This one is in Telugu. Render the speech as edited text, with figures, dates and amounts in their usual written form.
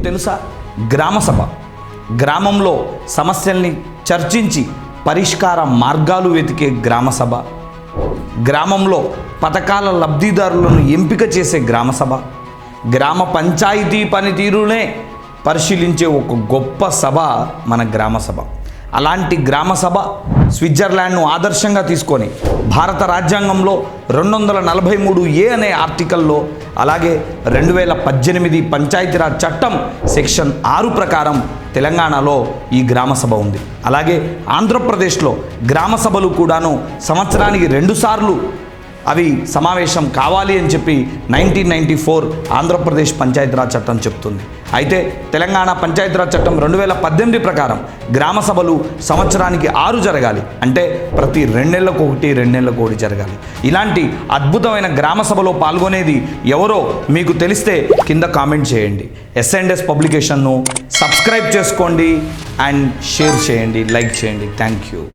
తెలుసా? గ్రామ సభ. గ్రామంలో సమస్యల్ని చర్చించి పరిష్కార మార్గాలు వెతికే గ్రామ సభ. గ్రామంలో పథకాల లబ్ధిదారులను ఎంపిక చేసే గ్రామ సభ. గ్రామ పంచాయతీ పనితీరునే పరిశీలించే ఒక గొప్ప సభ మన గ్రామ సభ. అలాంటి గ్రామ సభ స్విట్జర్లాండ్ను ఆదర్శంగా తీసుకొని భారత రాజ్యాంగంలో 243A అనే ఆర్టికల్లో, అలాగే 2018 పంచాయతీరాజ్ చట్టం సెక్షన్ 6 ప్రకారం తెలంగాణలో ఈ గ్రామ సభ ఉంది. అలాగే ఆంధ్రప్రదేశ్లో గ్రామ సభలు కూడాను సంవత్సరానికి 2 సార్లు అవి సమావేశం కావాలి అని చెప్పి 1994 ఆంధ్రప్రదేశ్ పంచాయతీరాజ్ చట్టం చెప్తుంది. అయితే తెలంగాణ పంచాయతీరాజ్ చట్టం 2018 ప్రకారం గ్రామ సభలు సంవత్సరానికి 6 జరగాలి. అంటే ప్రతి 2 నెలలకొకటి 2 నెలలకొకటి జరగాలి. ఇలాంటి అద్భుతమైన గ్రామ సభలో పాల్గొనేది ఎవరో మీకు తెలిస్తే కింద కామెంట్ చేయండి. S&S పబ్లికేషన్ను సబ్స్క్రైబ్ చేసుకోండి అండ్ షేర్ చేయండి, లైక్ చేయండి. Thank you.